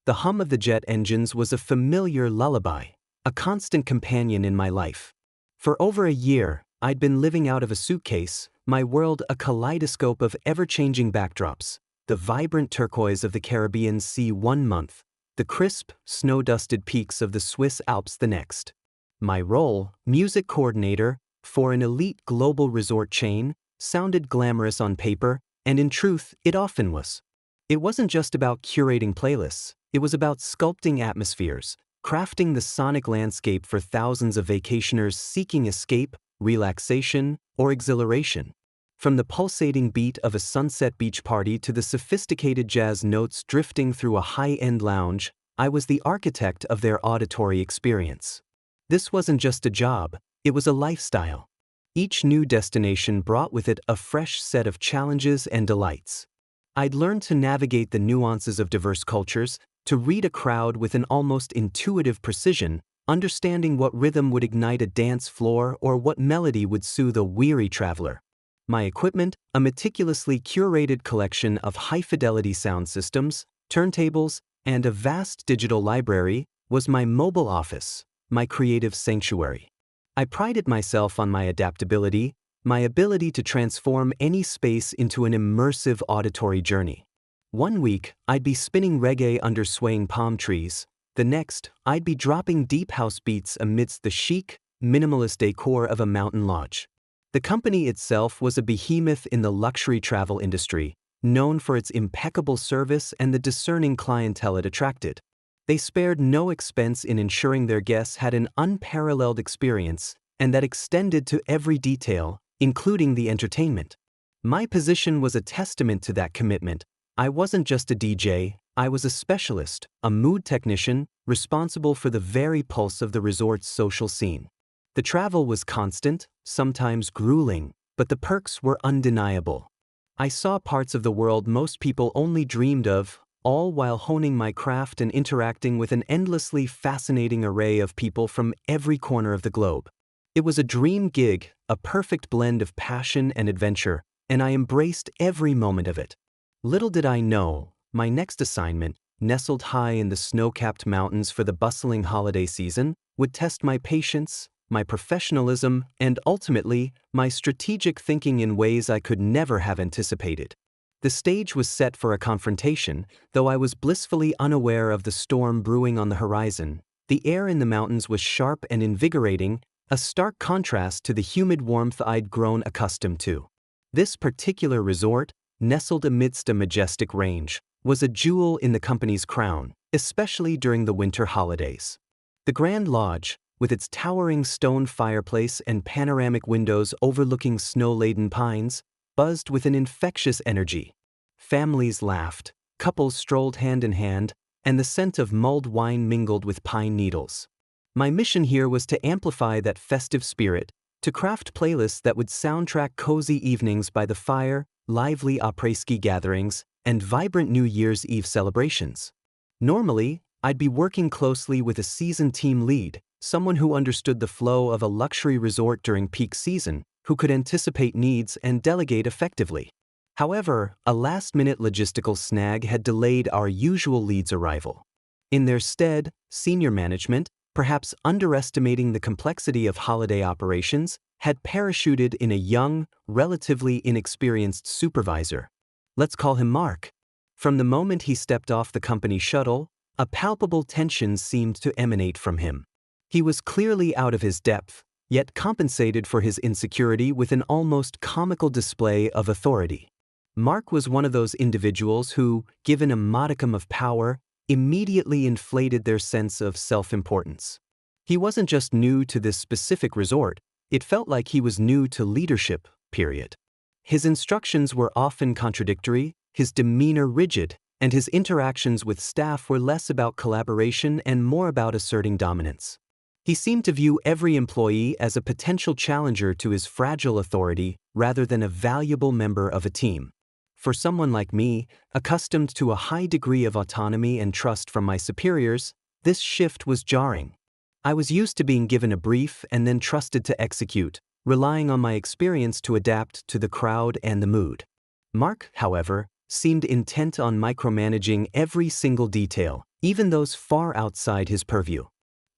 the hum of the jet engines was a familiar lullaby, a constant companion in my life. For over a year, I'd been living out of a suitcase, my world a kaleidoscope of ever-changing backdrops, the vibrant turquoise of the Caribbean Sea one month, the crisp, snow-dusted peaks of the Swiss Alps the next. My role, music coordinator, for an elite global resort chain, sounded glamorous on paper, and in truth, it often was. It wasn't just about curating playlists, it was about sculpting atmospheres, crafting the sonic landscape for thousands of vacationers seeking escape, relaxation, or exhilaration. From the pulsating beat of a sunset beach party to the sophisticated jazz notes drifting through a high-end lounge, I was the architect of their auditory experience. This wasn't just a job, it was a lifestyle. Each new destination brought with it a fresh set of challenges and delights. I'd learned to navigate the nuances of diverse cultures, to read a crowd with an almost intuitive precision, understanding what rhythm would ignite a dance floor or what melody would soothe a weary traveler. My equipment, a meticulously curated collection of high-fidelity sound systems, turntables, and a vast digital library, was my mobile office, my creative sanctuary. I prided myself on my adaptability, my ability to transform any space into an immersive auditory journey. One week, I'd be spinning reggae under swaying palm trees. The next, I'd be dropping deep house beats amidst the chic, minimalist decor of a mountain lodge. The company itself was a behemoth in the luxury travel industry, known for its impeccable service and the discerning clientele it attracted. They spared no expense in ensuring their guests had an unparalleled experience, and that extended to every detail, including the entertainment. My position was a testament to that commitment. I wasn't just a DJ, I was a specialist, a mood technician, responsible for the very pulse of the resort's social scene. The travel was constant, sometimes grueling, but the perks were undeniable. I saw parts of the world most people only dreamed of, all while honing my craft and interacting with an endlessly fascinating array of people from every corner of the globe. It was a dream gig, a perfect blend of passion and adventure, and I embraced every moment of it. Little did I know, my next assignment, nestled high in the snow-capped mountains for the bustling holiday season, would test my patience, my professionalism, and ultimately, my strategic thinking in ways I could never have anticipated. The stage was set for a confrontation, though I was blissfully unaware of the storm brewing on the horizon. The air in the mountains was sharp and invigorating, a stark contrast to the humid warmth I'd grown accustomed to. This particular resort, nestled amidst a majestic range, was a jewel in the company's crown, especially during the winter holidays. The Grand Lodge, with its towering stone fireplace and panoramic windows overlooking snow-laden pines, buzzed with an infectious energy. Families laughed, couples strolled hand in hand, and the scent of mulled wine mingled with pine needles. My mission here was to amplify that festive spirit, to craft playlists that would soundtrack cozy evenings by the fire, lively après-ski gatherings, and vibrant New Year's Eve celebrations. Normally, I'd be working closely with a seasoned team lead, someone who understood the flow of a luxury resort during peak season, who could anticipate needs and delegate effectively. However, a last-minute logistical snag had delayed our usual lead's arrival. In their stead, senior management, perhaps underestimating the complexity of holiday operations, had parachuted in a young, relatively inexperienced supervisor. Let's call him Mark. From the moment he stepped off the company shuttle, a palpable tension seemed to emanate from him. He was clearly out of his depth, yet compensated for his insecurity with an almost comical display of authority. Mark was one of those individuals who, given a modicum of power, immediately inflated their sense of self-importance. He wasn't just new to this specific resort, it felt like he was new to leadership, period. His instructions were often contradictory, his demeanor rigid, and his interactions with staff were less about collaboration and more about asserting dominance. He seemed to view every employee as a potential challenger to his fragile authority rather than a valuable member of a team. For someone like me, accustomed to a high degree of autonomy and trust from my superiors, this shift was jarring. I was used to being given a brief and then trusted to execute, relying on my experience to adapt to the crowd and the mood. Mark, however, seemed intent on micromanaging every single detail, even those far outside his purview.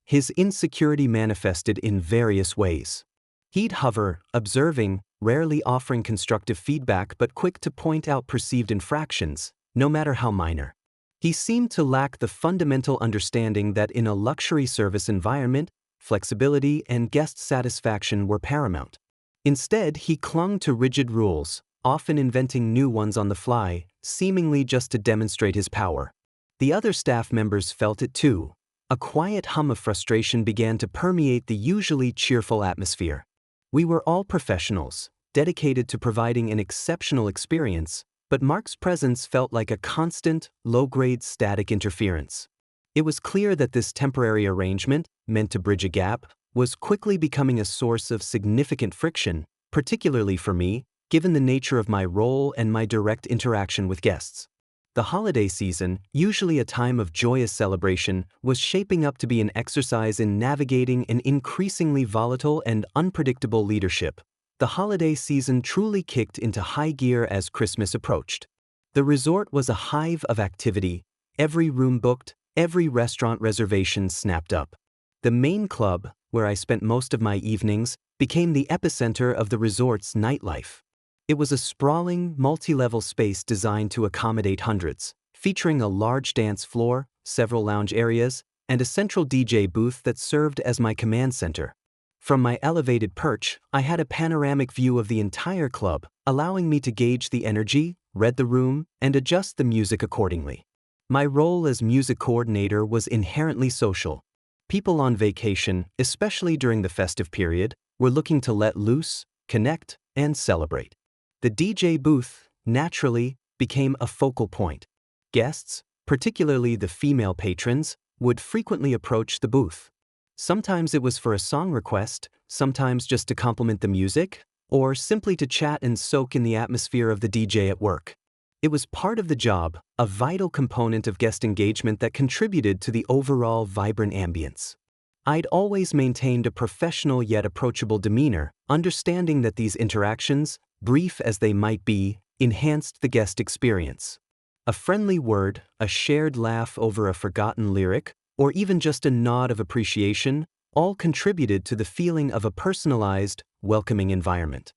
His insecurity manifested in various ways. He'd hover, observing, rarely offering constructive feedback but quick to point out perceived infractions, no matter how minor. He seemed to lack the fundamental understanding that in a luxury service environment, flexibility and guest satisfaction were paramount. Instead, he clung to rigid rules, often inventing new ones on the fly, seemingly just to demonstrate his power. The other staff members felt it too. A quiet hum of frustration began to permeate the usually cheerful atmosphere. We were all professionals, dedicated to providing an exceptional experience, but Mark's presence felt like a constant, low-grade static interference. It was clear that this temporary arrangement, meant to bridge a gap, was quickly becoming a source of significant friction, particularly for me, given the nature of my role and my direct interaction with guests. The holiday season, usually a time of joyous celebration, was shaping up to be an exercise in navigating an increasingly volatile and unpredictable leadership. The holiday season truly kicked into high gear as Christmas approached. The resort was a hive of activity, every room booked, every restaurant reservation snapped up. The main club, where I spent most of my evenings, became the epicenter of the resort's nightlife. It was a sprawling, multi-level space designed to accommodate hundreds, featuring a large dance floor, several lounge areas, and a central DJ booth that served as my command center. From my elevated perch, I had a panoramic view of the entire club, allowing me to gauge the energy, read the room, and adjust the music accordingly. My role as music coordinator was inherently social. People on vacation, especially during the festive period, were looking to let loose, connect, and celebrate. The DJ booth, naturally, became a focal point. Guests, particularly the female patrons, would frequently approach the booth. Sometimes it was for a song request, sometimes just to compliment the music, or simply to chat and soak in the atmosphere of the DJ at work. It was part of the job, a vital component of guest engagement that contributed to the overall vibrant ambience. I'd always maintained a professional yet approachable demeanor, understanding that these interactions, brief as they might be, enhanced the guest experience. A friendly word, a shared laugh over a forgotten lyric, or even just a nod of appreciation, all contributed to the feeling of a personalized, welcoming environment.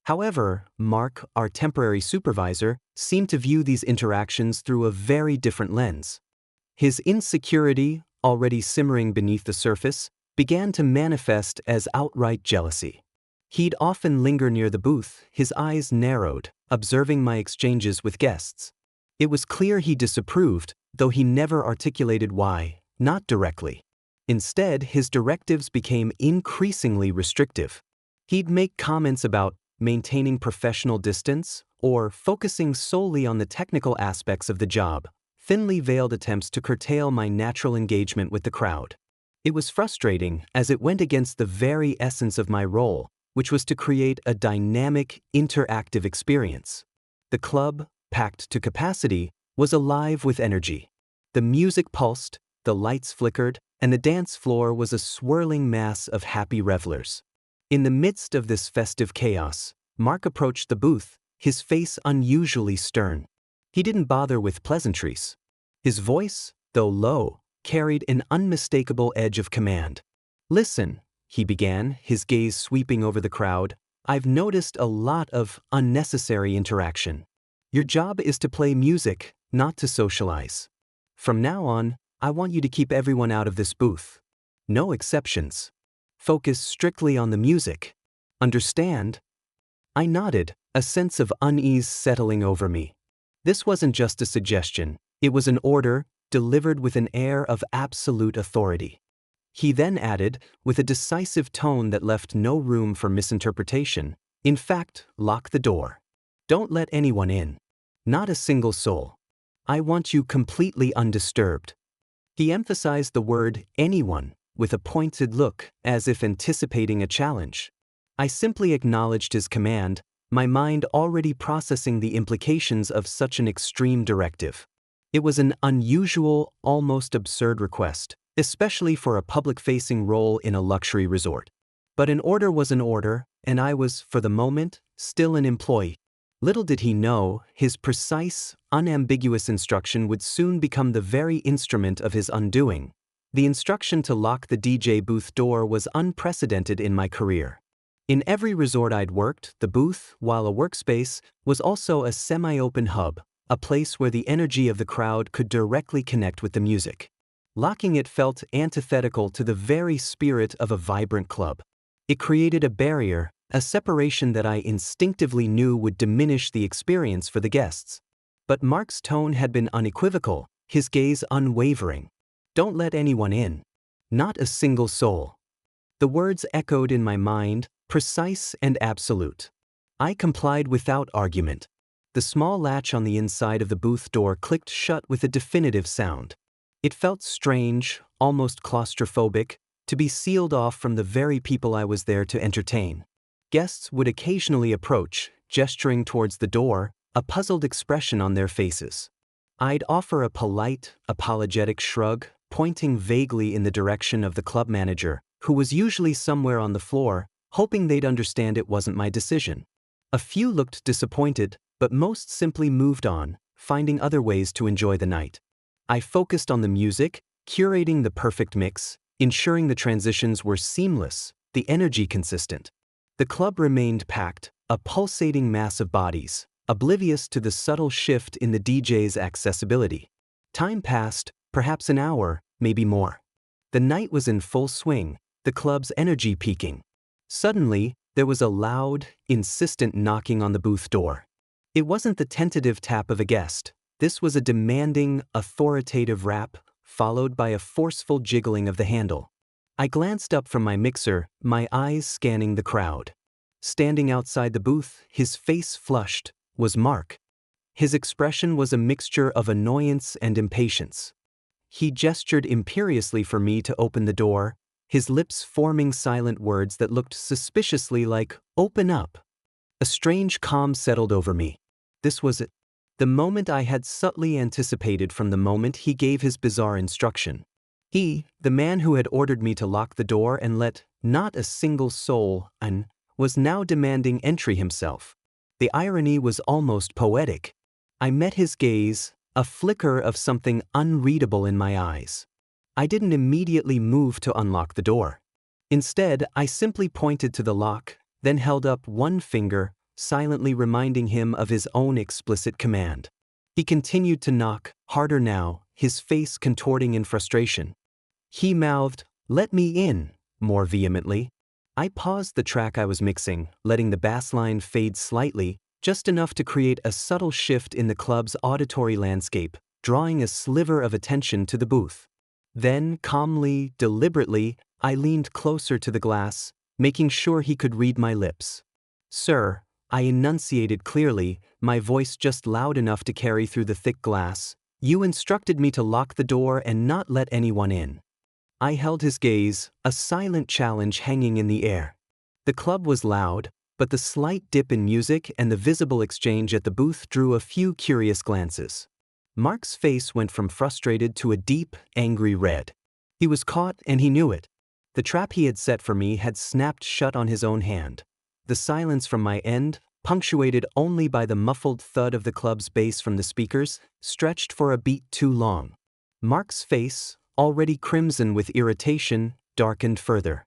However, Mark, our temporary supervisor, seemed to view these interactions through a very different lens. His insecurity, already simmering beneath the surface, began to manifest as outright jealousy. He'd often linger near the booth, his eyes narrowed, observing my exchanges with guests. It was clear he disapproved, though he never articulated why, not directly. Instead, his directives became increasingly restrictive. He'd make comments about maintaining professional distance or focusing solely on the technical aspects of the job, thinly veiled attempts to curtail my natural engagement with the crowd. It was frustrating as it went against the very essence of my role, which was to create a dynamic, interactive experience. The club, packed to capacity, was alive with energy. The music pulsed, the lights flickered, and the dance floor was a swirling mass of happy revelers. In the midst of this festive chaos, Mark approached the booth, his face unusually stern. He didn't bother with pleasantries. His voice, though low, carried an unmistakable edge of command. "Listen," he began, his gaze sweeping over the crowd, "I've noticed a lot of unnecessary interaction. Your job is to play music, not to socialize. From now on, I want you to keep everyone out of this booth. No exceptions. Focus strictly on the music. Understand?" I nodded, a sense of unease settling over me. This wasn't just a suggestion, it was an order, delivered with an air of absolute authority. He then added, with a decisive tone that left no room for misinterpretation, "In fact, lock the door. Don't let anyone in. Not a single soul. I want you completely undisturbed." He emphasized the word anyone with a pointed look, as if anticipating a challenge. I simply acknowledged his command, my mind already processing the implications of such an extreme directive. It was an unusual, almost absurd request, especially for a public-facing role in a luxury resort. But an order was an order, and I was, for the moment, still an employee. Little did he know, his precise, unambiguous instruction would soon become the very instrument of his undoing. The instruction to lock the DJ booth door was unprecedented in my career. In every resort I'd worked, the booth, while a workspace, was also a semi-open hub, a place where the energy of the crowd could directly connect with the music. Locking it felt antithetical to the very spirit of a vibrant club. It created a barrier, a separation that I instinctively knew would diminish the experience for the guests. But Mark's tone had been unequivocal, his gaze unwavering. "Don't let anyone in. Not a single soul." The words echoed in my mind, precise and absolute. I complied without argument. The small latch on the inside of the booth door clicked shut with a definitive sound. It felt strange, almost claustrophobic, to be sealed off from the very people I was there to entertain. Guests would occasionally approach, gesturing towards the door, a puzzled expression on their faces. I'd offer a polite, apologetic shrug, pointing vaguely in the direction of the club manager, who was usually somewhere on the floor, hoping they'd understand it wasn't my decision. A few looked disappointed, but most simply moved on, finding other ways to enjoy the night. I focused on the music, curating the perfect mix, ensuring the transitions were seamless, the energy consistent. The club remained packed, a pulsating mass of bodies, oblivious to the subtle shift in the DJ's accessibility. Time passed, perhaps an hour, maybe more. The night was in full swing, the club's energy peaking. Suddenly, there was a loud, insistent knocking on the booth door. It wasn't the tentative tap of a guest. This was a demanding, authoritative rap, followed by a forceful jiggling of the handle. I glanced up from my mixer, my eyes scanning the crowd. Standing outside the booth, his face flushed, was Mark. His expression was a mixture of annoyance and impatience. He gestured imperiously for me to open the door, his lips forming silent words that looked suspiciously like, "Open up." A strange calm settled over me. This was it. The moment I had subtly anticipated from the moment he gave his bizarre instruction. He, the man who had ordered me to lock the door and let not a single soul in, was now demanding entry himself. The irony was almost poetic. I met his gaze, a flicker of something unreadable in my eyes. I didn't immediately move to unlock the door. Instead, I simply pointed to the lock, then held up one finger, silently reminding him of his own explicit command. He continued to knock, harder now, his face contorting in frustration. He mouthed, "Let me in," more vehemently. I paused the track I was mixing, letting the bass line fade slightly, just enough to create a subtle shift in the club's auditory landscape, drawing a sliver of attention to the booth. Then, calmly, deliberately, I leaned closer to the glass, making sure he could read my lips. "Sir," I enunciated clearly, my voice just loud enough to carry through the thick glass, "you instructed me to lock the door and not let anyone in." I held his gaze, a silent challenge hanging in the air. The club was loud, but the slight dip in music and the visible exchange at the booth drew a few curious glances. Mark's face went from frustrated to a deep, angry red. He was caught and he knew it. The trap he had set for me had snapped shut on his own hand. The silence from my end, punctuated only by the muffled thud of the club's bass from the speakers, stretched for a beat too long. Mark's face, already crimson with irritation, darkened further.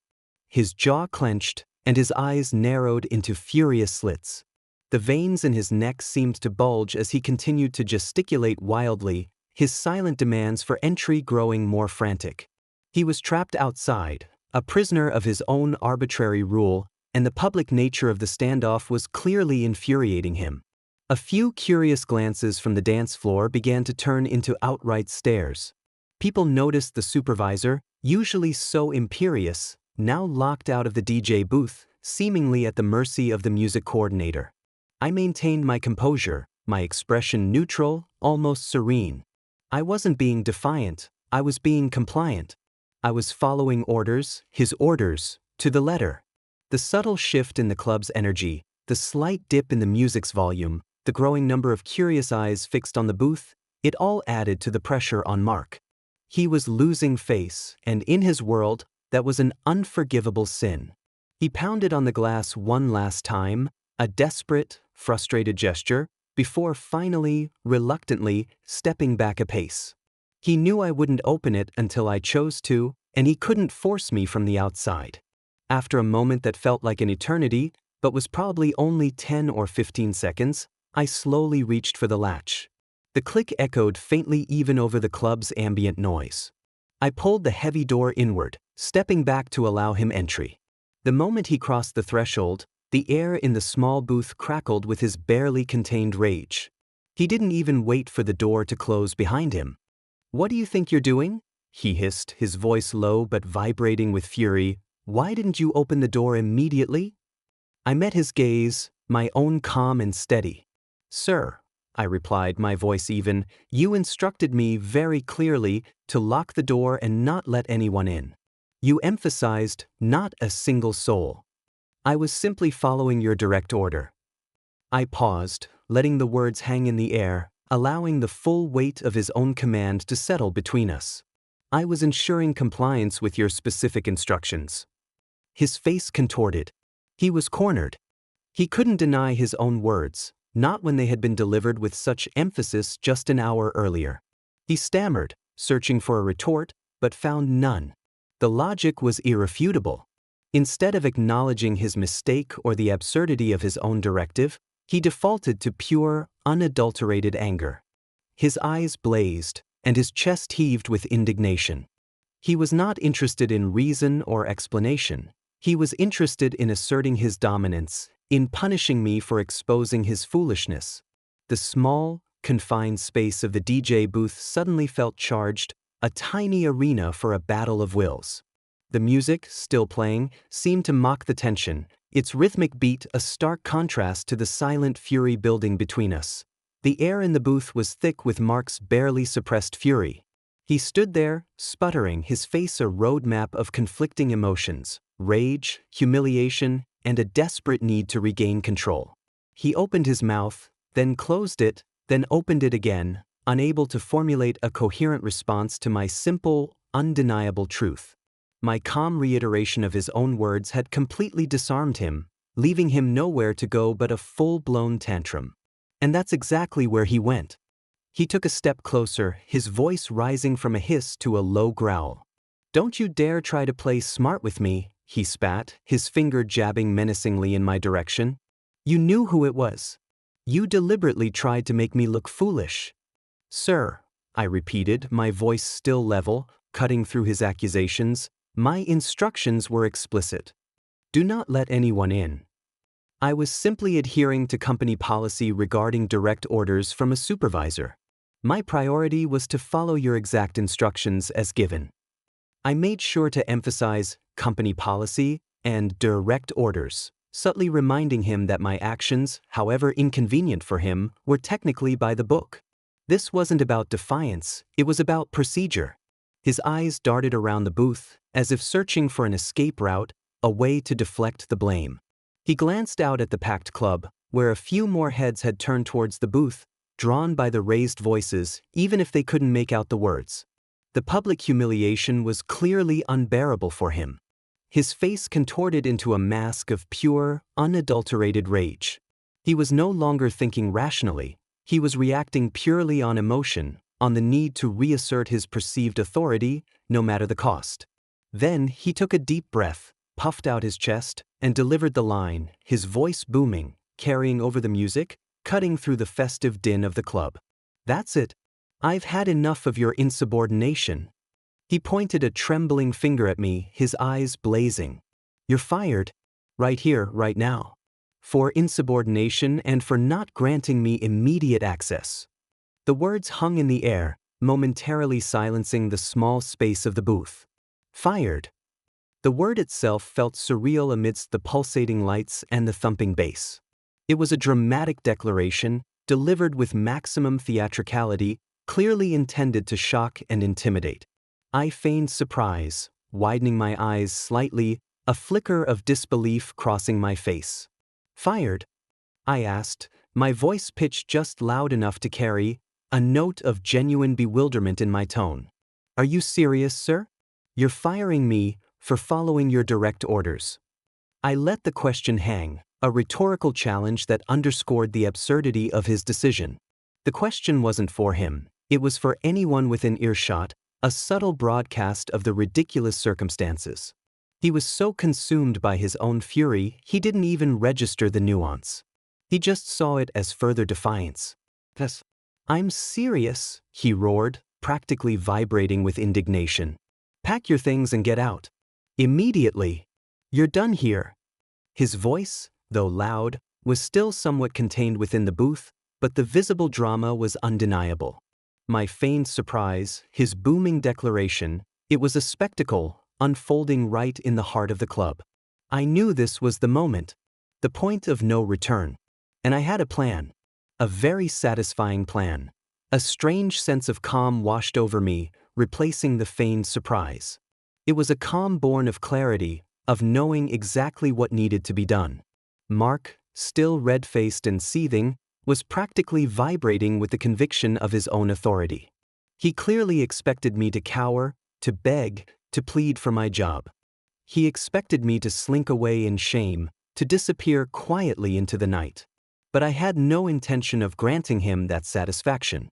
His jaw clenched, and his eyes narrowed into furious slits. The veins in his neck seemed to bulge as he continued to gesticulate wildly, his silent demands for entry growing more frantic. He was trapped outside, a prisoner of his own arbitrary rule, and the public nature of the standoff was clearly infuriating him. A few curious glances from the dance floor began to turn into outright stares. People noticed the supervisor, usually so imperious, now locked out of the DJ booth, seemingly at the mercy of the music coordinator. I maintained my composure, my expression neutral, almost serene. I wasn't being defiant, I was being compliant. I was following orders, his orders, to the letter. The subtle shift in the club's energy, the slight dip in the music's volume, the growing number of curious eyes fixed on the booth, it all added to the pressure on Mark. He was losing face, and in his world, that was an unforgivable sin. He pounded on the glass one last time, A desperate, frustrated gesture, before finally, reluctantly, stepping back a pace. He knew I wouldn't open it until I chose to, and he couldn't force me from the outside. After a moment that felt like an eternity, but was probably only 10 or 15 seconds, I slowly reached for the latch. The click echoed faintly even over the club's ambient noise. I pulled the heavy door inward, stepping back to allow him entry. The moment he crossed the threshold, the air in the small booth crackled with his barely contained rage. He didn't even wait for the door to close behind him. "What do you think you're doing?" he hissed, his voice low but vibrating with fury. "Why didn't you open the door immediately?" I met his gaze, my own calm and steady. "Sir," I replied, my voice even, "you instructed me very clearly to lock the door and not let anyone in. You emphasized, not a single soul. I was simply following your direct order." I paused, letting the words hang in the air, allowing the full weight of his own command to settle between us. "I was ensuring compliance with your specific instructions." His face contorted. He was cornered. He couldn't deny his own words, not when they had been delivered with such emphasis just an hour earlier. He stammered, searching for a retort, but found none. The logic was irrefutable. Instead of acknowledging his mistake or the absurdity of his own directive, he defaulted to pure, unadulterated anger. His eyes blazed, and his chest heaved with indignation. He was not interested in reason or explanation. He was interested in asserting his dominance, in punishing me for exposing his foolishness. The small, confined space of the DJ booth suddenly felt charged, a tiny arena for a battle of wills. The music, still playing, seemed to mock the tension, its rhythmic beat a stark contrast to the silent fury building between us. The air in the booth was thick with Mark's barely suppressed fury. He stood there, sputtering, his face a roadmap of conflicting emotions, rage, humiliation, and a desperate need to regain control. He opened his mouth, then closed it, then opened it again, unable to formulate a coherent response to my simple, undeniable truth. My calm reiteration of his own words had completely disarmed him, leaving him nowhere to go but a full-blown tantrum. And that's exactly where he went. He took a step closer, his voice rising from a hiss to a low growl. "Don't you dare try to play smart with me," he spat, his finger jabbing menacingly in my direction. "You knew who it was. You deliberately tried to make me look foolish." "Sir," I repeated, my voice still level, cutting through his accusations, "my instructions were explicit. Do not let anyone in." I was simply adhering to company policy regarding direct orders from a supervisor. My priority was to follow your exact instructions as given. I made sure to emphasize company policy and direct orders, subtly reminding him that my actions, however inconvenient for him, were technically by the book. This wasn't about defiance, it was about procedure. His eyes darted around the booth, as if searching for an escape route, a way to deflect the blame. He glanced out at the packed club, where a few more heads had turned towards the booth, drawn by the raised voices, even if they couldn't make out the words. The public humiliation was clearly unbearable for him. His face contorted into a mask of pure, unadulterated rage. He was no longer thinking rationally. He was reacting purely on emotion, on the need to reassert his perceived authority, no matter the cost. Then he took a deep breath, puffed out his chest, and delivered the line, his voice booming, carrying over the music, cutting through the festive din of the club. "That's it. I've had enough of your insubordination." He pointed a trembling finger at me, his eyes blazing. "You're fired. Right here, right now. For insubordination and for not granting me immediate access." The words hung in the air, momentarily silencing the small space of the booth. Fired. The word itself felt surreal amidst the pulsating lights and the thumping bass. It was a dramatic declaration, delivered with maximum theatricality, clearly intended to shock and intimidate. I feigned surprise, widening my eyes slightly, a flicker of disbelief crossing my face. "Fired?" I asked, my voice pitched just loud enough to carry a note of genuine bewilderment in my tone. "Are you serious, sir? You're firing me for following your direct orders." I let the question hang, a rhetorical challenge that underscored the absurdity of his decision. The question wasn't for him, it was for anyone within earshot, a subtle broadcast of the ridiculous circumstances. He was so consumed by his own fury, he didn't even register the nuance. He just saw it as further defiance. "Yes, I'm serious," he roared, practically vibrating with indignation. "Pack your things and get out. Immediately. You're done here." His voice, though loud, was still somewhat contained within the booth, but the visible drama was undeniable. My feigned surprise, his booming declaration, it was a spectacle, unfolding right in the heart of the club. I knew this was the moment, the point of no return. And I had a plan. A very satisfying plan. A strange sense of calm washed over me, replacing the feigned surprise. It was a calm born of clarity, of knowing exactly what needed to be done. Mark, still red-faced and seething, was practically vibrating with the conviction of his own authority. He clearly expected me to cower, to beg, to plead for my job. He expected me to slink away in shame, to disappear quietly into the night. But I had no intention of granting him that satisfaction.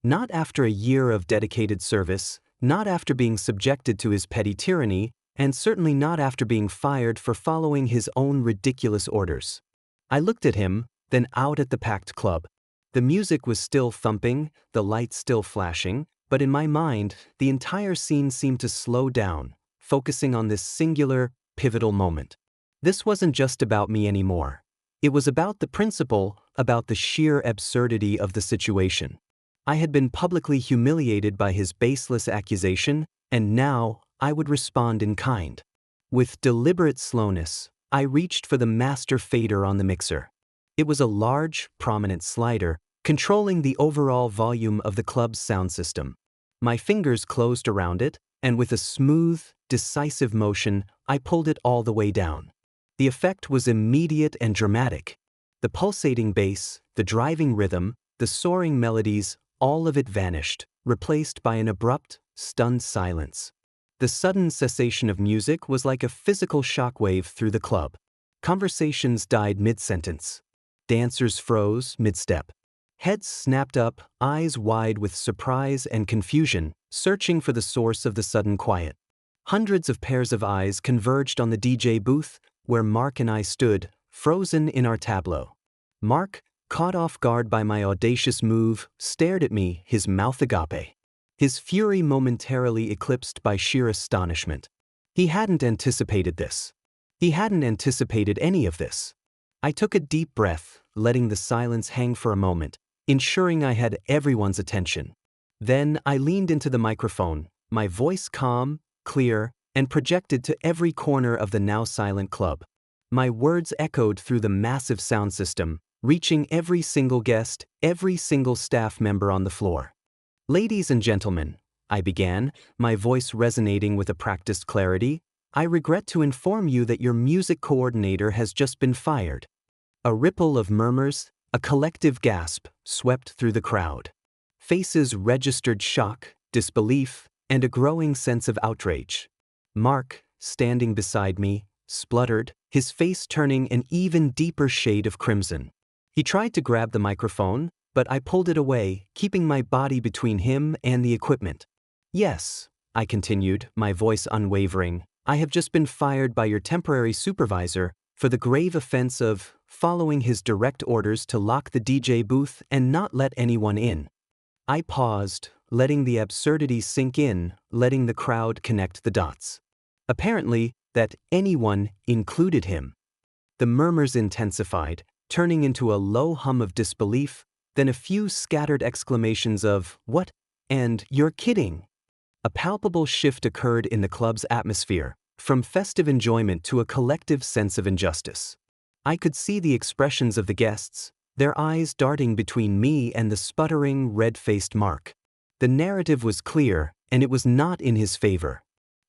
Not after a year of dedicated service, not after being subjected to his petty tyranny, and certainly not after being fired for following his own ridiculous orders. I looked at him, then out at the packed club. The music was still thumping, the lights still flashing, but in my mind, the entire scene seemed to slow down, focusing on this singular, pivotal moment. This wasn't just about me anymore. It was about the principle, about the sheer absurdity of the situation. I had been publicly humiliated by his baseless accusation, and now I would respond in kind. With deliberate slowness, I reached for the master fader on the mixer. It was a large, prominent slider, controlling the overall volume of the club's sound system. My fingers closed around it, and with a smooth, decisive motion, I pulled it all the way down. The effect was immediate and dramatic. The pulsating bass, the driving rhythm, the soaring melodies, all of it vanished, replaced by an abrupt, stunned silence. The sudden cessation of music was like a physical shockwave through the club. Conversations died mid-sentence. Dancers froze mid-step. Heads snapped up, eyes wide with surprise and confusion, searching for the source of the sudden quiet. Hundreds of pairs of eyes converged on the DJ booth, where Mark and I stood, frozen in our tableau. Mark, caught off guard by my audacious move, stared at me, his mouth agape. His fury momentarily eclipsed by sheer astonishment. He hadn't anticipated this. He hadn't anticipated any of this. I took a deep breath, letting the silence hang for a moment, ensuring I had everyone's attention. Then I leaned into the microphone, my voice calm, clear, and projected to every corner of the now silent club. My words echoed through the massive sound system, reaching every single guest, every single staff member on the floor. "Ladies and gentlemen," I began, my voice resonating with a practiced clarity, "I regret to inform you that your music coordinator has just been fired." A ripple of murmurs, a collective gasp, swept through the crowd. Faces registered shock, disbelief, and a growing sense of outrage. Mark, standing beside me, spluttered, his face turning an even deeper shade of crimson. He tried to grab the microphone, but I pulled it away, keeping my body between him and the equipment. "Yes," I continued, my voice unwavering, "I have just been fired by your temporary supervisor for the grave offense of following his direct orders to lock the DJ booth and not let anyone in." I paused, letting the absurdity sink in, letting the crowd connect the dots. Apparently, that anyone included him. The murmurs intensified, turning into a low hum of disbelief, then a few scattered exclamations of, "What?" and "You're kidding." A palpable shift occurred in the club's atmosphere, from festive enjoyment to a collective sense of injustice. I could see the expressions of the guests, their eyes darting between me and the sputtering, red-faced Mark. The narrative was clear, and it was not in his favor.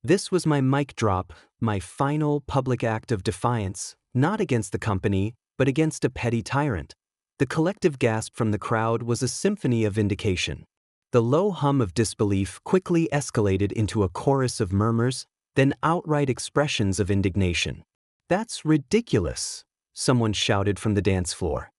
This was my mic drop, my final public act of defiance, not against the company, but against a petty tyrant. The collective gasp from the crowd was a symphony of vindication. The low hum of disbelief quickly escalated into a chorus of murmurs, then outright expressions of indignation. "That's ridiculous. someone shouted from the dance floor.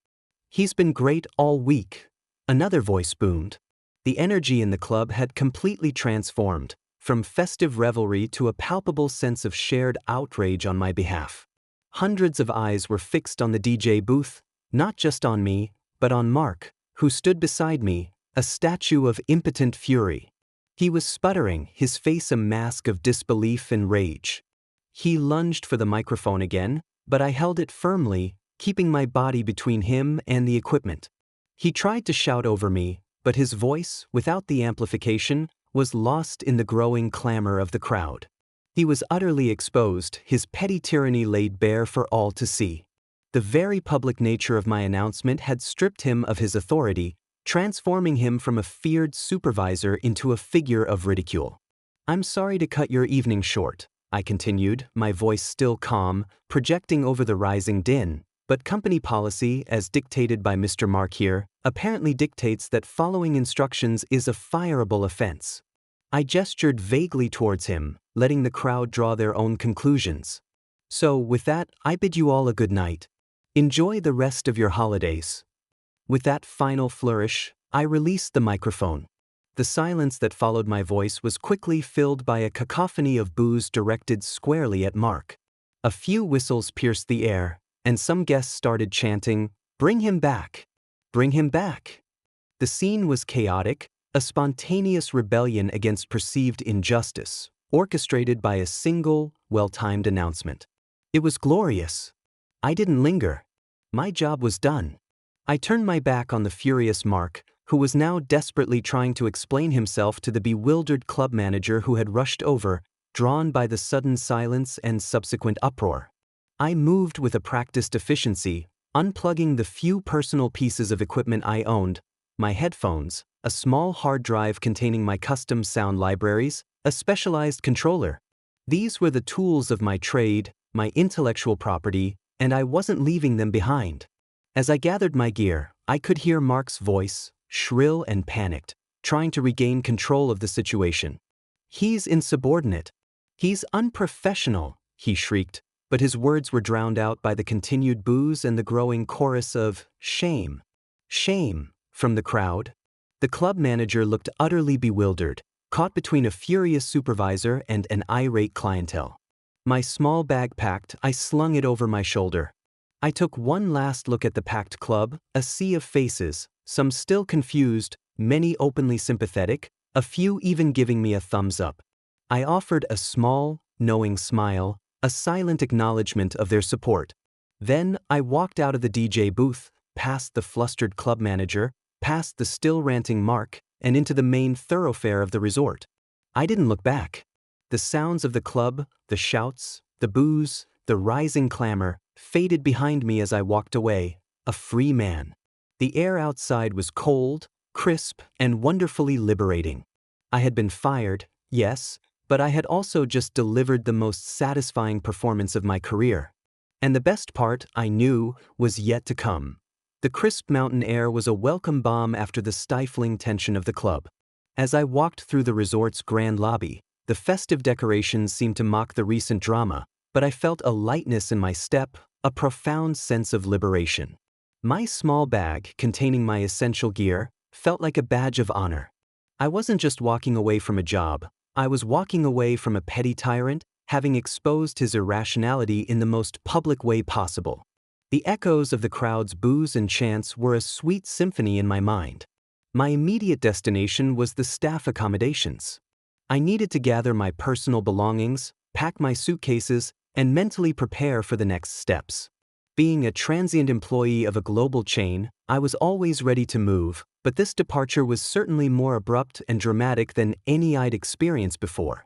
"He's been great all week," another voice boomed. The energy in the club had completely transformed, from festive revelry to a palpable sense of shared outrage on my behalf. Hundreds of eyes were fixed on the DJ booth, not just on me, but on Mark, who stood beside me, a statue of impotent fury. He was sputtering, his face a mask of disbelief and rage. He lunged for the microphone again, but I held it firmly, keeping my body between him and the equipment. He tried to shout over me, but his voice, without the amplification, was lost in the growing clamor of the crowd. He was utterly exposed, his petty tyranny laid bare for all to see. The very public nature of my announcement had stripped him of his authority, transforming him from a feared supervisor into a figure of ridicule. "I'm sorry to cut your evening short," I continued, my voice still calm, projecting over the rising din, "but company policy, as dictated by Mr. Mark here, apparently dictates that following instructions is a fireable offense." I gestured vaguely towards him, letting the crowd draw their own conclusions. "So, with that, I bid you all a good night. Enjoy the rest of your holidays." With that final flourish, I released the microphone. The silence that followed my voice was quickly filled by a cacophony of boos directed squarely at Mark. A few whistles pierced the air, and some guests started chanting, "Bring him back! Bring him back!" The scene was chaotic, a spontaneous rebellion against perceived injustice, orchestrated by a single, well-timed announcement. It was glorious. I didn't linger. My job was done. I turned my back on the furious Mark, who was now desperately trying to explain himself to the bewildered club manager who had rushed over, drawn by the sudden silence and subsequent uproar. I moved with a practiced efficiency, unplugging the few personal pieces of equipment I owned, my headphones, a small hard drive containing my custom sound libraries, a specialized controller. These were the tools of my trade, my intellectual property, and I wasn't leaving them behind. As I gathered my gear, I could hear Mark's voice, shrill and panicked, trying to regain control of the situation. "He's insubordinate. He's unprofessional," he shrieked, but his words were drowned out by the continued boos and the growing chorus of "Shame! Shame!" from the crowd. The club manager looked utterly bewildered, caught between a furious supervisor and an irate clientele. My small bag packed, I slung it over my shoulder. I took one last look at the packed club, a sea of faces, some still confused, many openly sympathetic, a few even giving me a thumbs up. I offered a small, knowing smile, a silent acknowledgement of their support. Then I walked out of the DJ booth, past the flustered club manager, past the still ranting Mark, and into the main thoroughfare of the resort. I didn't look back. The sounds of the club, the shouts, the boos, the rising clamor, faded behind me as I walked away, a free man. The air outside was cold, crisp, and wonderfully liberating. I had been fired, yes, but I had also just delivered the most satisfying performance of my career. And the best part, I knew, was yet to come. The crisp mountain air was a welcome balm after the stifling tension of the club. As I walked through the resort's grand lobby, the festive decorations seemed to mock the recent drama, but I felt a lightness in my step, a profound sense of liberation. My small bag, containing my essential gear, felt like a badge of honor. I wasn't just walking away from a job, I was walking away from a petty tyrant, having exposed his irrationality in the most public way possible. The echoes of the crowd's boos and chants were a sweet symphony in my mind. My immediate destination was the staff accommodations. I needed to gather my personal belongings, pack my suitcases, and mentally prepare for the next steps. Being a transient employee of a global chain, I was always ready to move, but this departure was certainly more abrupt and dramatic than any I'd experienced before.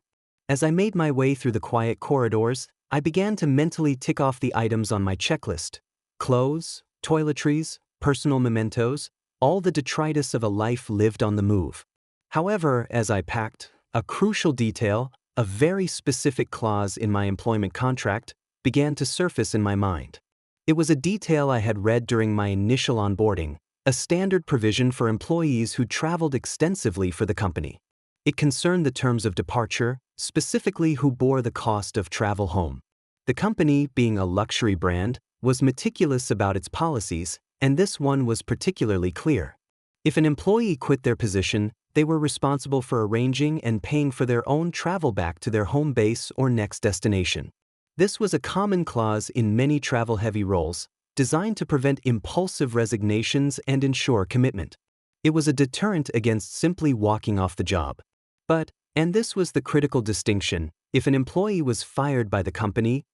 As I made my way through the quiet corridors, I began to mentally tick off the items on my checklist. Clothes, toiletries, personal mementos, all the detritus of a life lived on the move. However, as I packed, a crucial detail, a very specific clause in my employment contract, began to surface in my mind. It was a detail I had read during my initial onboarding, a standard provision for employees who traveled extensively for the company. It concerned the terms of departure, specifically who bore the cost of travel home. The company, being a luxury brand, was meticulous about its policies, and this one was particularly clear. If an employee quit their position, they were responsible for arranging and paying for their own travel back to their home base or next destination. This was a common clause in many travel-heavy roles, designed to prevent impulsive resignations and ensure commitment. It was a deterrent against simply walking off the job. But, and this was the critical distinction, if an employee was fired by the company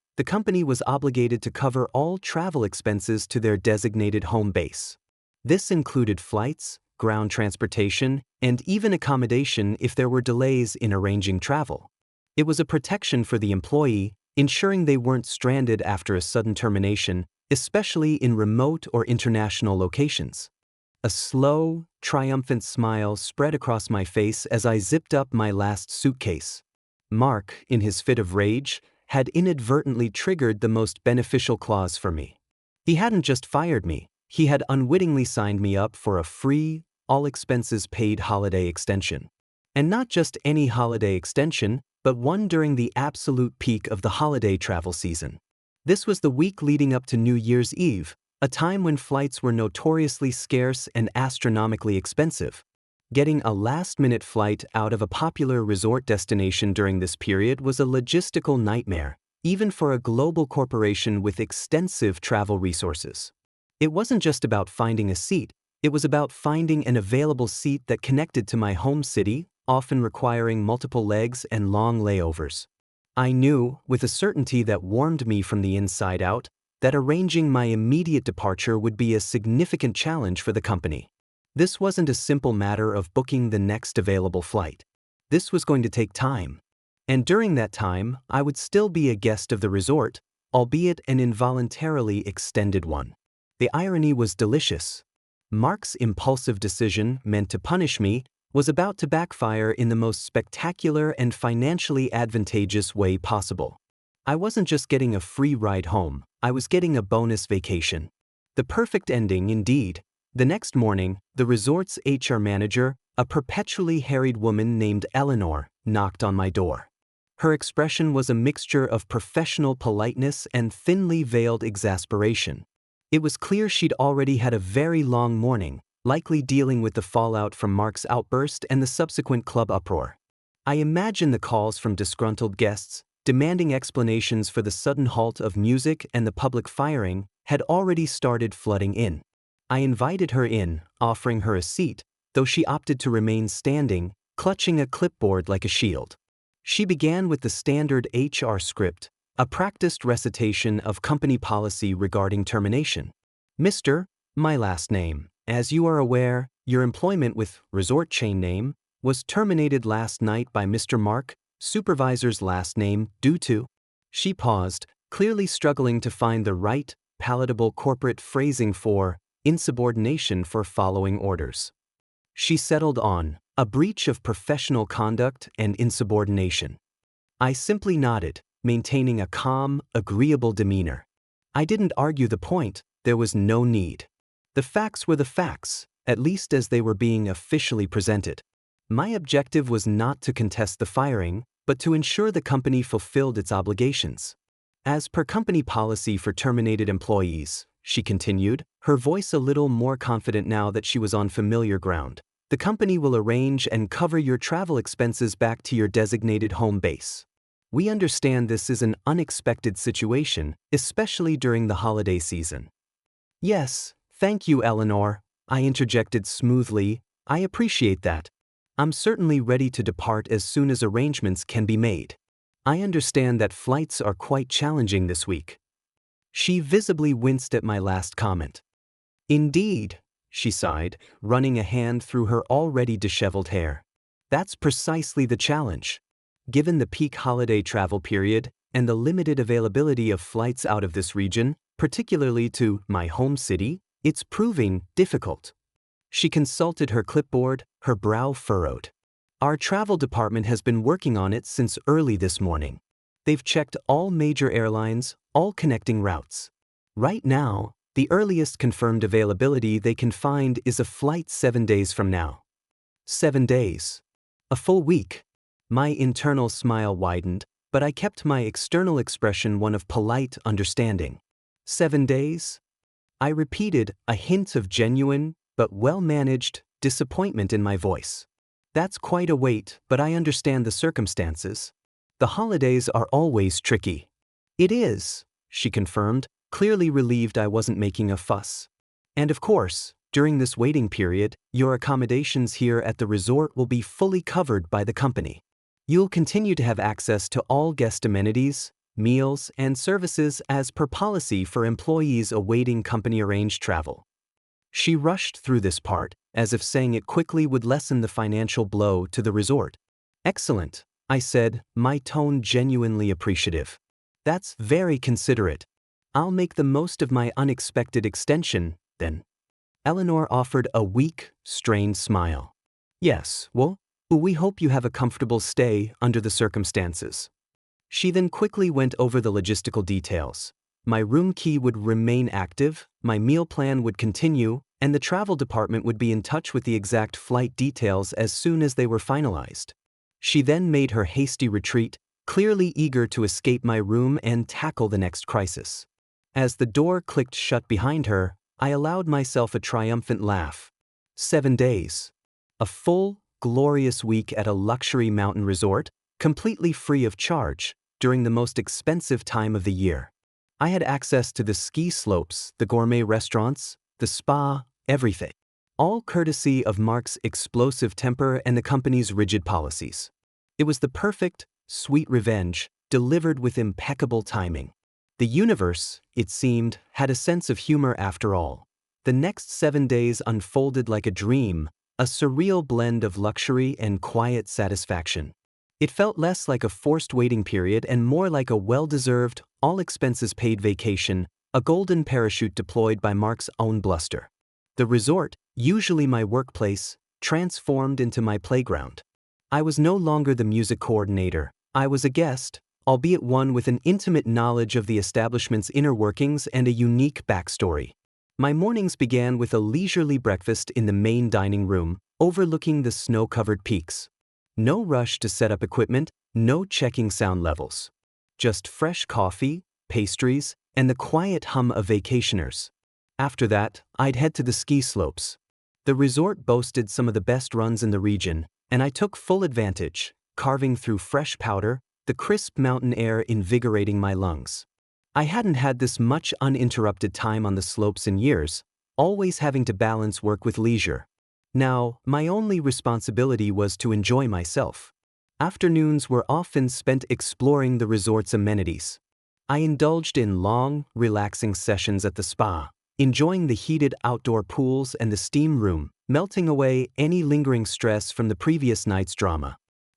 was obligated to cover all travel expenses to their designated home base. This included flights, ground transportation, and even accommodation if there were delays in arranging travel. It was a protection for the employee, ensuring they weren't stranded after a sudden termination, especially in remote or international locations. A slow, triumphant smile spread across my face as I zipped up my last suitcase. Mark, in his fit of rage, had inadvertently triggered the most beneficial clause for me. He hadn't just fired me, he had unwittingly signed me up for a free, all-expenses-paid holiday extension. And not just any holiday extension, but one during the absolute peak of the holiday travel season. This was the week leading up to New Year's Eve, a time when flights were notoriously scarce and astronomically expensive. Getting a last-minute flight out of a popular resort destination during this period was a logistical nightmare, even for a global corporation with extensive travel resources. It wasn't just about finding a seat, it was about finding an available seat that connected to my home city, often requiring multiple legs and long layovers. I knew, with a certainty that warmed me from the inside out, that arranging my immediate departure would be a significant challenge for the company. This wasn't a simple matter of booking the next available flight. This was going to take time. And during that time, I would still be a guest of the resort, albeit an involuntarily extended one. The irony was delicious. Mark's impulsive decision, meant to punish me, was about to backfire in the most spectacular and financially advantageous way possible. I wasn't just getting a free ride home, I was getting a bonus vacation. The perfect ending, indeed. The next morning, the resort's HR manager, a perpetually harried woman named Eleanor, knocked on my door. Her expression was a mixture of professional politeness and thinly veiled exasperation. It was clear she'd already had a very long morning, likely dealing with the fallout from Mark's outburst and the subsequent club uproar. I imagine the calls from disgruntled guests, demanding explanations for the sudden halt of music and the public firing, had already started flooding in. I invited her in, offering her a seat, though she opted to remain standing, clutching a clipboard like a shield. She began with the standard HR script, a practiced recitation of company policy regarding termination. Mr., my last name, as you are aware, your employment with resort chain name was terminated last night by Mr. Mark, supervisor's last name, due to. She paused, clearly struggling to find the right, palatable corporate phrasing for insubordination for following orders. She settled on a breach of professional conduct and insubordination. I simply nodded, maintaining a calm, agreeable demeanor. I didn't argue the point, there was no need. The facts were the facts, at least as they were being officially presented. My objective was not to contest the firing, but to ensure the company fulfilled its obligations. As per company policy for terminated employees, she continued, her voice a little more confident now that she was on familiar ground, the company will arrange and cover your travel expenses back to your designated home base. We understand this is an unexpected situation, especially during the holiday season. Yes, thank you, Eleanor, I interjected smoothly, I appreciate that. I'm certainly ready to depart as soon as arrangements can be made. I understand that flights are quite challenging this week. She visibly winced at my last comment. Indeed, she sighed, running a hand through her already disheveled hair. That's precisely the challenge. Given the peak holiday travel period and the limited availability of flights out of this region, particularly to my home city, it's proving difficult. She consulted her clipboard, her brow furrowed. Our travel department has been working on it since early this morning. They've checked all major airlines, all connecting routes. Right now, the earliest confirmed availability they can find is a flight 7 days from now. 7 days. A full week. My internal smile widened, but I kept my external expression one of polite understanding. 7 days? I repeated, a hint of genuine, but well-managed, disappointment in my voice. That's quite a wait, but I understand the circumstances. The holidays are always tricky. It is, she confirmed, clearly relieved I wasn't making a fuss. And of course, during this waiting period, your accommodations here at the resort will be fully covered by the company. You'll continue to have access to all guest amenities, meals, and services as per policy for employees awaiting company-arranged travel. She rushed through this part, as if saying it quickly would lessen the financial blow to the resort. Excellent, I said, my tone genuinely appreciative. That's very considerate. I'll make the most of my unexpected extension, then. Eleanor offered a weak, strained smile. Yes, well, we hope you have a comfortable stay under the circumstances. She then quickly went over the logistical details. My room key would remain active, my meal plan would continue, and the travel department would be in touch with the exact flight details as soon as they were finalized. She then made her hasty retreat, clearly eager to escape my room and tackle the next crisis. As the door clicked shut behind her, I allowed myself a triumphant laugh. 7 days. A full, glorious week at a luxury mountain resort, completely free of charge, during the most expensive time of the year. I had access to the ski slopes, the gourmet restaurants, the spa, everything. All courtesy of Mark's explosive temper and the company's rigid policies. It was the perfect, sweet revenge, delivered with impeccable timing. The universe, it seemed, had a sense of humor after all. The next 7 days unfolded like a dream, a surreal blend of luxury and quiet satisfaction. It felt less like a forced waiting period and more like a well-deserved, all-expenses-paid vacation, a golden parachute deployed by Mark's own bluster. The resort, usually my workplace, transformed into my playground. I was no longer the music coordinator. I was a guest, albeit one with an intimate knowledge of the establishment's inner workings and a unique backstory. My mornings began with a leisurely breakfast in the main dining room, overlooking the snow-covered peaks. No rush to set up equipment, no checking sound levels. Just fresh coffee, pastries, and the quiet hum of vacationers. After that, I'd head to the ski slopes. The resort boasted some of the best runs in the region, and I took full advantage, carving through fresh powder, the crisp mountain air invigorating my lungs. I hadn't had this much uninterrupted time on the slopes in years, always having to balance work with leisure. Now, my only responsibility was to enjoy myself. Afternoons were often spent exploring the resort's amenities. I indulged in long, relaxing sessions at the spa, enjoying the heated outdoor pools and the steam room, melting away any lingering stress from the previous night's drama.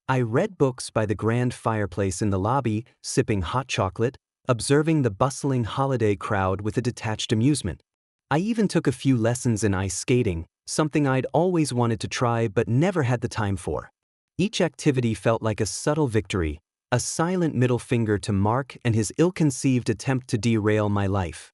I read books by the grand fireplace in the lobby, sipping hot chocolate, observing the bustling holiday crowd with a detached amusement. I even took a few lessons in ice skating, something I'd always wanted to try but never had the time for. Each activity felt like a subtle victory, a silent middle finger to Mark and his ill-conceived attempt to derail my life.